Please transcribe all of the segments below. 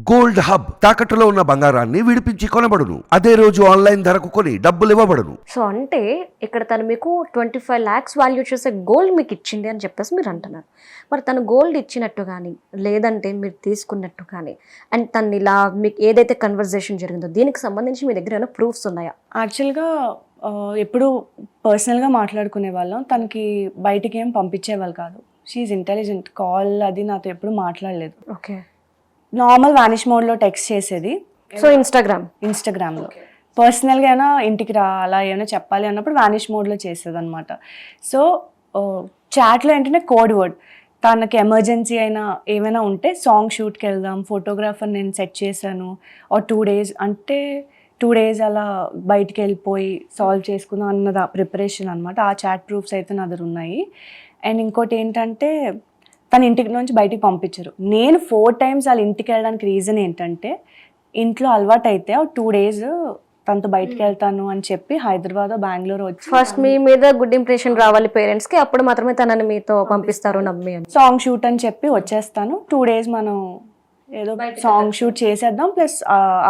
Gold hub తాకట్టులో ఉన్న బంగారాన్ని విడిపించి కొనబడును. అదే రోజు ఆన్లైన్ ధరకు కొని డబ్బులు ఇవ్వబడును. సో అంటే ఇక్కడ తను మీకు 25 lakhs వాల్యూ చేసే గోల్డ్ మీకు ఇచ్చింది అని చెప్పేసి మీరు అంటున్నారు. మరి తను గోల్డ్ ఇచ్చినట్టు కానీ లేదంటే మీరు తీసుకున్నట్టు కానీ అండ్ తను ఇలా మీకు ఏదైతే కన్వర్జేషన్ జరిగిందో దీనికి సంబంధించి మీ దగ్గర ఏమైనా ప్రూఫ్స్ ఉన్నాయా? యాక్చువల్గా ఎప్పుడు పర్సనల్గా మాట్లాడుకునే వాళ్ళం. తనకి బయటికి ఏం పంపించేవాళ్ళు కాదు. She intelligent. కాల్ అది నాతో ఎప్పుడు మాట్లాడలేదు. ఓకే. నార్మల్ వానిష్ మోడ్లో టెక్స్ట్ చేసేది. సో ఇన్స్టాగ్రామ్లో పర్సనల్గా అయినా ఇంటికి రా అలా ఏమైనా చెప్పాలి అన్నప్పుడు వానిష్ మోడ్లో చేసేది అనమాట. సో చాట్లో ఏంటంటే కోడ్ వర్డ్. తనకి ఎమర్జెన్సీ అయినా ఏమైనా ఉంటే సాంగ్ షూట్కి వెళ్దాం, ఫోటోగ్రాఫర్ నేను సెట్ చేశాను, ఒక 2 days అంటే 2 days అలా బయటికి వెళ్ళిపోయి సాల్వ్ చేసుకుందాం అన్నది ప్రిపరేషన్ అనమాట. ఆ చాట్ ప్రూఫ్స్ అయితే నా దగ్గర ఉన్నాయి. అండ్ ఇంకోటి ఏంటంటే తన ఇంటికి నుంచి బయటికి పంపించరు. నేను 4 times వాళ్ళ ఇంటికి వెళ్ళడానికి రీజన్ ఏంటంటే ఇంట్లో అలవాటు అయితే 2 days తనతో బయటికి వెళ్తాను అని చెప్పి హైదరాబాద్ బెంగళూరు వచ్చి ఫస్ట్ మీ మీద గుడ్ ఇంప్రెషన్ రావాలి పేరెంట్స్కి, అప్పుడు మాత్రమే తనని మీతో పంపిస్తారు నమ్మి అని. సాంగ్ షూట్ అని చెప్పి వచ్చేస్తాను, 2 days మనం ఏదో సాంగ్ షూట్ చేసేద్దాం ప్లస్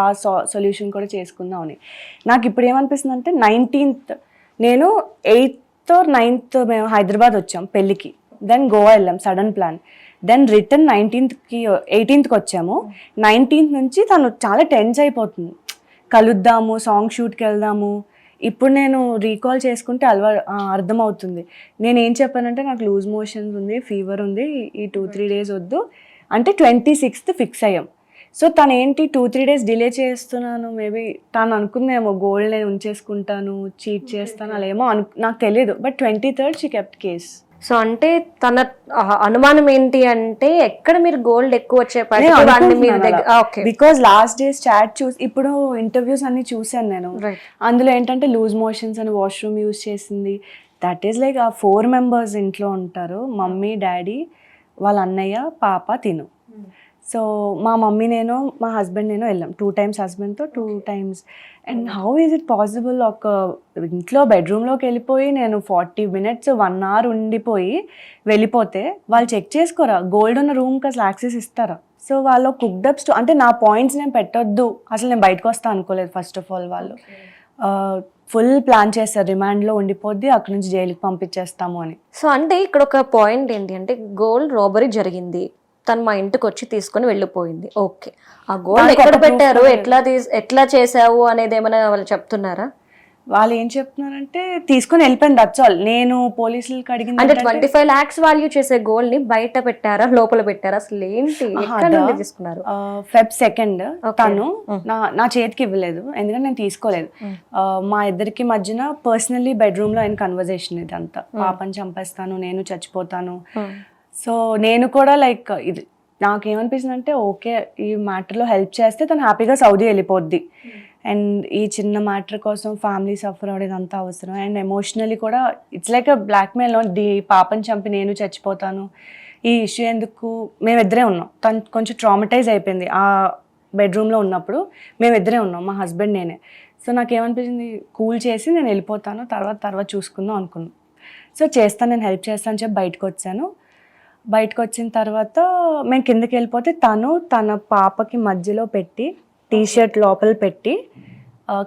ఆ సొల్యూషన్ కూడా చేసుకుందాం అని. నాకు ఇప్పుడు ఏమనిపిస్తుంది అంటే 19th నేను 8th or 9th మేము హైదరాబాద్ వచ్చాం పెళ్ళికి. దెన్ గోవా వెళ్ళాం, sudden plan. Then return 18th వచ్చాము. 19th నుంచి తను చాలా టెన్స్ అయిపోతుంది. కలుద్దాము, సాంగ్ షూట్కి వెళ్దాము. ఇప్పుడు నేను రీకాల్ చేసుకుంటే అర్థమవుతుంది. నేను ఏం చెప్పానంటే నాకు లూజ్ మోషన్స్ ఉంది, ఫీవర్ ఉంది, ఈ 2-3 days వద్దు అంటే 26th ఫిక్స్ అయ్యాం. సో తను ఏంటి 2-3 days డిలే చేస్తున్నాను, మేబీ తను అనుకుందేమో గోల్డ్ నేను ఉంచేసుకుంటాను, చీట్ చేస్తాను అలా ఏమో నాకు తెలియదు. But 23rd she kept case. So అంటే తన అనుమానం ఏంటి అంటే ఎక్కడ మీరు గోల్డ్ ఎక్కువ వచ్చే బికాస్ లాస్ట్ డేస్ చాట్ చూసి ఇప్పుడు ఇంటర్వ్యూస్ అన్ని చూసాను నేను. అందులో ఏంటంటే లూజ్ మోషన్స్ అని వాష్రూమ్ యూజ్ చేసింది. దట్ ఈస్ లైక్ ఆ 4 members ఇంట్లో ఉంటారు, మమ్మీ డాడీ వాళ్ళ అన్నయ్య పాప తిను. సో మా మమ్మీ నేను మా హస్బెండ్ నేను వెళ్ళాం 2 times హస్బెండ్తో 2 times. And how is it possible? ఒక ఇంట్లో బెడ్రూమ్లోకి వెళ్ళిపోయి నేను 40 minutes 1 hour ఉండిపోయి వెళ్ళిపోతే వాళ్ళు చెక్ చేసుకోరా? గోల్డ్ ఉన్న రూమ్కి అసలు యాక్సెస్ ఇస్తారా? సో వాళ్ళు కుక్డప్ అంటే నా పాయింట్స్ నేను పెట్టొద్దు, అసలు నేను బయటకు వస్తా అనుకోలేదు. ఫస్ట్ ఆఫ్ ఆల్ వాళ్ళు ఫుల్ ప్లాన్ చేస్తారు, రిమాండ్లో ఉండిపోద్ది, అక్కడ నుంచి జైలుకి పంపించేస్తాము అని. సో అంటే ఇక్కడ ఒక పాయింట్ ఏంటి అంటే గోల్డ్ రాబరీ జరిగింది, తను మా ఇంటికి వచ్చి తీసుకొని వెళ్ళిపోయింది. ఓకే, ఆ గోల్డ్ ఎక్కడ పెట్టారు, ఎట్లా చేసావు అనేది ఏమైనా వాళ్ళు చెప్తున్నారా? వాళ్ళు ఏం చెప్తున్నారంటే తీసుకొని వెళ్ళిపోయింది, దట్స్ ఆల్. నేను పోలీసులకు అడిగింది అంటే 25 lakhs వాల్యూ చేసే గోల్డ్ ని బయట పెట్టారా లోపల పెట్టారా, అసలు ఏంటి, ఎక్కడ నుండి తీసుకున్నారు? Feb 2nd తను నా చేతికి ఇవ్వలేదు, ఎందుకంటే నేను తీసుకోలేదు. మా ఇద్దరికి మధ్యన పర్సనల్లీ బెడ్రూమ్ లో ఆయన కన్వర్జేషన్ ఇదంతా. పాపని చంపేస్తాను, నేను చచ్చిపోతాను. సో నేను కూడా లైక్ ఇది నాకేమనిపిస్తుంది అంటే ఓకే ఈ మ్యాటర్లో హెల్ప్ చేస్తే తను హ్యాపీగా సౌదీ వెళ్ళిపోద్ది. అండ్ ఈ చిన్న మ్యాటర్ కోసం ఫ్యామిలీ సఫర్ అవ్వడం అంతా అవసరం. అండ్ ఎమోషనలీ కూడా ఇట్స్ లైక్ బ్లాక్మెయిల్. పాపని చంపి నేను చచ్చిపోతాను, ఈ ఇష్యూ ఎందుకు? మేమిద్దరే ఉన్నాం, తను కొంచెం ట్రామటైజ్ అయిపోయింది ఆ బెడ్రూమ్లో ఉన్నప్పుడు. మేమిద్దరే ఉన్నాం, మా హస్బెండ్ నేనే. సో నాకేమనిపించింది, కూల్ చేసి నేను వెళ్ళిపోతాను, తర్వాత చూసుకుందాం అనుకున్నాను. సో చేస్తాను, నేను హెల్ప్ చేస్తాను అని చెప్పి బయటకు వచ్చాను. బయటకు వచ్చిన తర్వాత మేము కిందకి వెళ్ళిపోతే తను తన పాపకి మధ్యలో పెట్టి టీషర్ట్ లోపల పెట్టి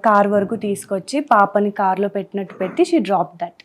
కార్ వరకు తీసుకొచ్చి పాపని కార్లో పెట్టినట్టు పెట్టి షీ డ్రాప్ దట్.